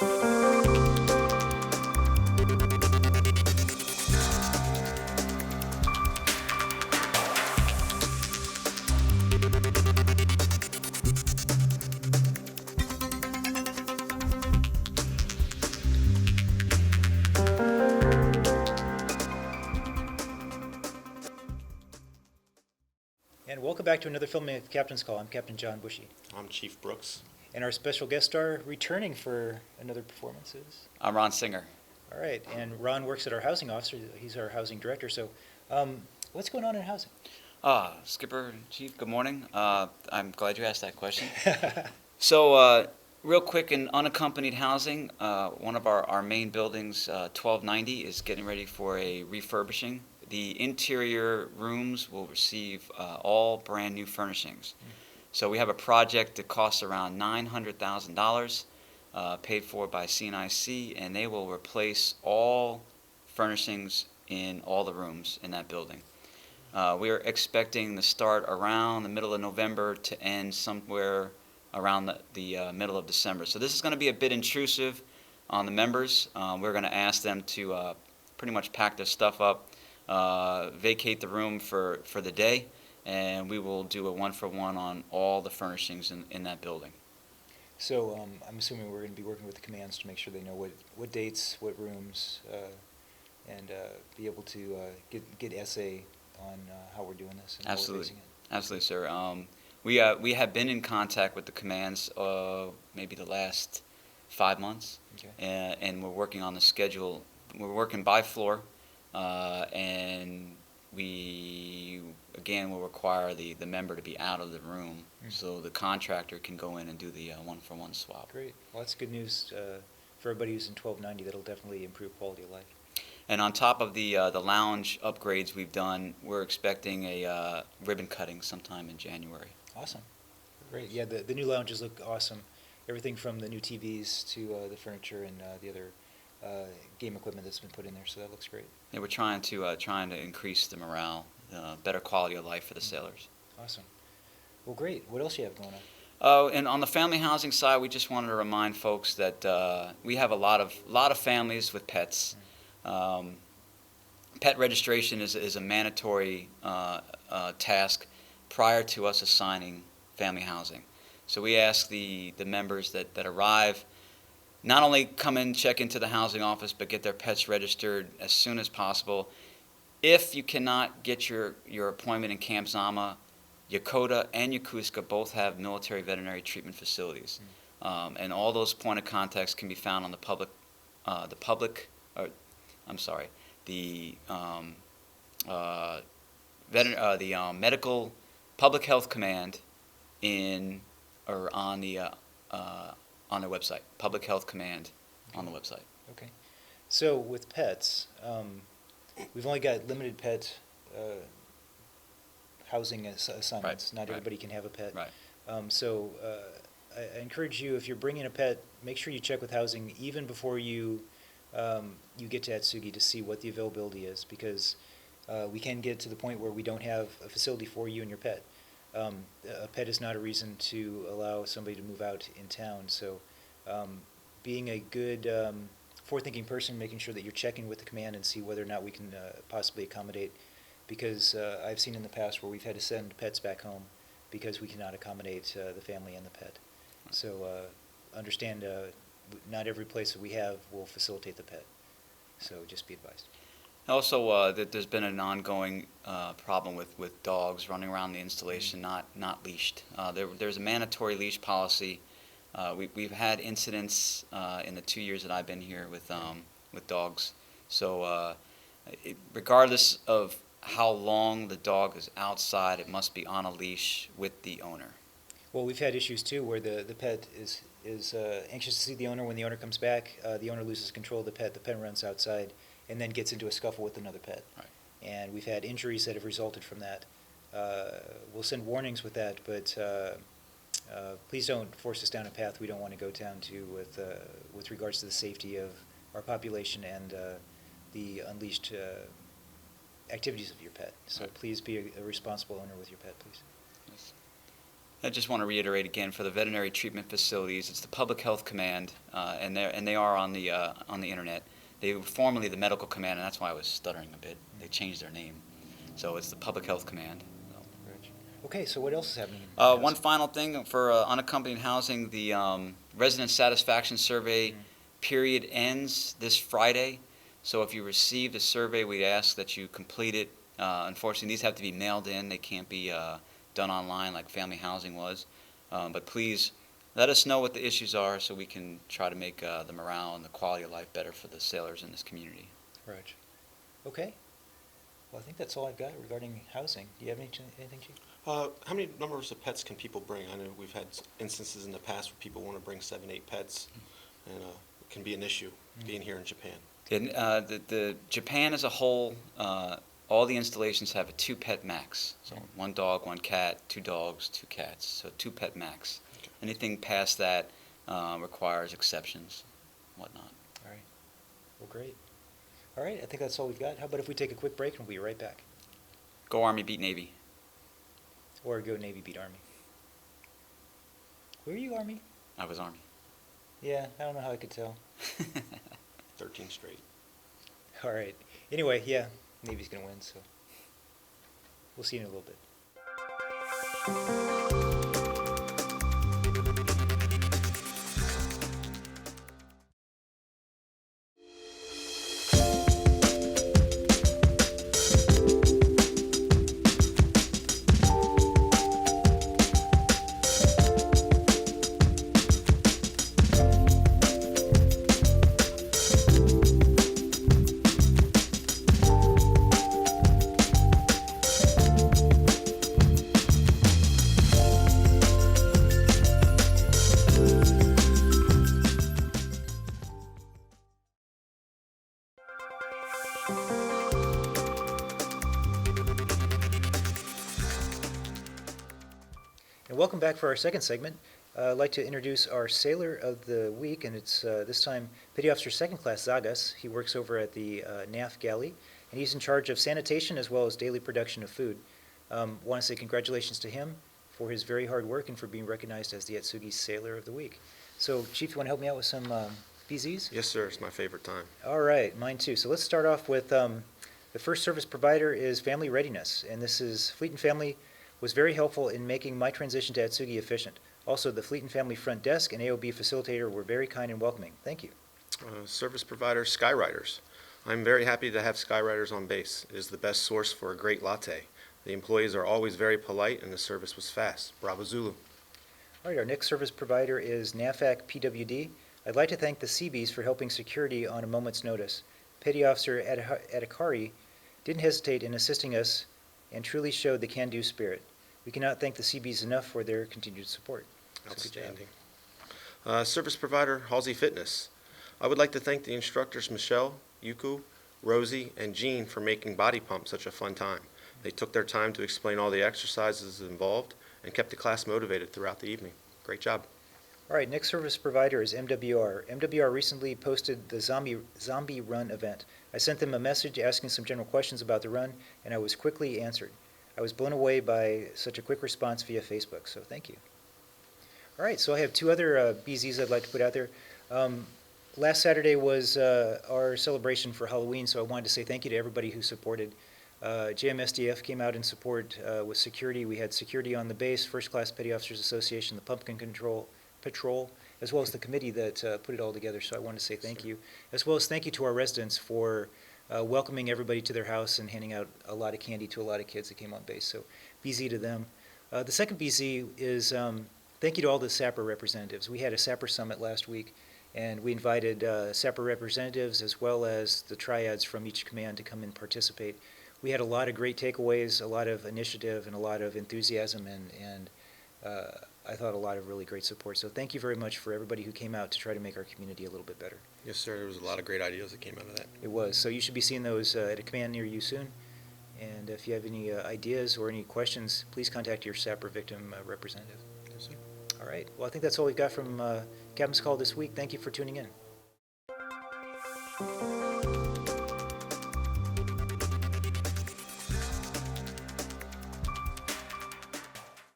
And welcome back to another filming of Captain's Call. I'm Captain John Bushey. I'm Chief Brooks. And our special guest star returning for another performance is? I'm Ron Singer. All right, and Ron works at our housing office. He's our housing director. So what's going on in housing? Skipper, Chief, good morning. I'm glad you asked that question. So, real quick, in unaccompanied housing, one of our main buildings, 1290, is getting ready for a refurbishing. The interior rooms will receive all brand new furnishings. So we have a project that costs around $900,000, paid for by CNIC, and they will replace all furnishings in all the rooms in that building. We are expecting to start around the middle of November to end somewhere around the middle of December. So this is going to be a bit intrusive on the members. We're going to ask them to pretty much pack their stuff up, vacate the room for the day, and we will do a one-for-one on all the furnishings in that building. So I'm assuming we're going to be working with the commands to make sure they know what dates, what rooms, and be able to get essay on how we're doing this and how we're facing it. Absolutely, sir. We have been in contact with the commands maybe the last 5 months, okay. And we're working on the schedule. We're working by floor, and we again will require the member to be out of the room, so the contractor can go in and do the one-for-one swap. Great. Well, that's good news for everybody who's in 1290. That'll definitely improve quality of life. And on top of the lounge upgrades we've done, we're expecting a ribbon cutting sometime in January. Awesome. Great. Yeah, the new lounges look awesome. Everything from the new TVs to the furniture and the other game equipment that's been put in there, so that looks great. Yeah, we're trying to increase the morale, better quality of life for the sailors. Awesome. Well, great. What else do you have going on? And on the family housing side, we just wanted to remind folks that we have a lot of families with pets. Pet registration is a mandatory task prior to us assigning family housing. So we ask the members that arrive not only come in, check into the housing office, but get their pets registered as soon as possible. If you cannot get your appointment in Camp Zama, Yokota and Yokosuka both have military veterinary treatment facilities. And all those point of contacts can be found on medical public health command on their website, Public Health Command on the website. Okay. So with pets, we've only got limited pet housing assignments. Not everybody can have a pet. Right. So I encourage you, if you're bringing a pet, make sure you check with housing even before you get to Atsugi to see what the availability is, because we can get to the point where we don't have a facility for you and your pet. A pet is not a reason to allow somebody to move out in town. So being a good forward-thinking person, making sure that you're checking with the command and see whether or not we can possibly accommodate, because I've seen in the past where we've had to send pets back home because we cannot accommodate the family and the pet. So understand not every place that we have will facilitate the pet. So just be advised. Also, that there's been an ongoing problem with dogs running around the installation not leashed. There's a mandatory leash policy. We've had incidents in the 2 years that I've been here with dogs. So regardless of how long the dog is outside, it must be on a leash with the owner. Well, we've had issues too where the pet is anxious to see the owner. When the owner comes back, the owner loses control of the pet runs outside and then gets into a scuffle with another pet. Right. And we've had injuries that have resulted from that. We'll send warnings with that, but please don't force us down a path we don't want to go down to with regards to the safety of our population and the unleashed activities of your pet. So please be a responsible owner with your pet, please. Yes. I just want to reiterate again, for the veterinary treatment facilities, it's the Public Health Command, and they are on the internet. They were formerly the Medical Command, and that's why I was stuttering a bit. They changed their name. So it's the Public Health Command. Okay, so what else is happening? One final thing for unaccompanied housing, the resident satisfaction survey period ends this Friday. So if you received a survey, we ask that you complete it. Unfortunately, these have to be mailed in. They can't be done online like family housing was. But please let us know what the issues are so we can try to make the morale and the quality of life better for the sailors in this community. Right. Okay. Well, I think that's all I've got regarding housing. Do you have anything, Chief? How many numbers of pets can people bring? I know we've had instances in the past where people want to bring 7, 8 pets, and it can be an issue being here in Japan. And, the Japan as a whole, all the installations have a 2-pet max. So 1 dog, 1 cat, 2 dogs, 2 cats. So 2-pet max. Okay. Anything past that requires exceptions, whatnot. All right. Well, great. All right, I think that's all we've got. How about if we take a quick break and we'll be right back? Go Army, beat Navy. Or go Navy, beat Army. Were you Army? I was Army. Yeah, I don't know how I could tell. 13 straight. All right. Anyway, yeah, Navy's going to win, so we'll see you in a little bit. And welcome back for our second segment. I'd like to introduce our Sailor of the Week, and it's this time Petty Officer Second Class Zagas. He works over at the NAF Galley, and he's in charge of sanitation as well as daily production of food. Want to say congratulations to him for his very hard work and for being recognized as the Atsugi Sailor of the Week. So, Chief, you want to help me out with some BZs? Yes, sir. It's my favorite time. All right, mine too. So let's start off with the first service provider is Family Readiness, and this is Fleet and Family was very helpful in making my transition to Atsugi efficient. Also, the Fleet and Family front desk and AOB facilitator were very kind and welcoming. Thank you. Service provider, Skyriders. I'm very happy to have Skyriders on base. It is the best source for a great latte. The employees are always very polite and the service was fast. Bravo Zulu. All right, our next service provider is NAFAC PWD. I'd like to thank the Seabees for helping security on a moment's notice. Petty Officer Adhikari didn't hesitate in assisting us and truly showed the can-do spirit. We cannot thank the Seabees enough for their continued support. So Outstanding. Service provider, Halsey Fitness. I would like to thank the instructors Michelle, Yuku, Rosie, and Jean for making body pump such a fun time. They took their time to explain all the exercises involved and kept the class motivated throughout the evening. Great job. All right, next service provider is MWR. MWR recently posted the zombie run event. I sent them a message asking some general questions about the run, and I was quickly answered. I was blown away by such a quick response via Facebook, so thank you. All right, so I have 2 other BZs I'd like to put out there. Last Saturday was our celebration for Halloween, so I wanted to say thank you to everybody who supported. JMSDF came out in support with security. We had security on the base, First Class Petty Officers Association, the Pumpkin Patrol, as well as the committee that put it all together, so I wanted to say thank you. As well as thank you to our residents for welcoming everybody to their house and handing out a lot of candy to a lot of kids that came on base, so BZ to them. The second BZ is thank you to all the SAPR representatives. We had a SAPR summit last week, and we invited SAPR representatives as well as the triads from each command to come and participate. We had a lot of great takeaways, a lot of initiative, and a lot of enthusiasm, and I thought a lot of really great support. So thank you very much for everybody who came out to try to make our community a little bit better. Yes, sir. There was a lot of great ideas that came out of that. It was. So you should be seeing those at a command near you soon. And if you have any ideas or any questions, please contact your SAPR victim representative. Yes, sir. All right. Well, I think that's all we've got from Captain's Call this week. Thank you for tuning in.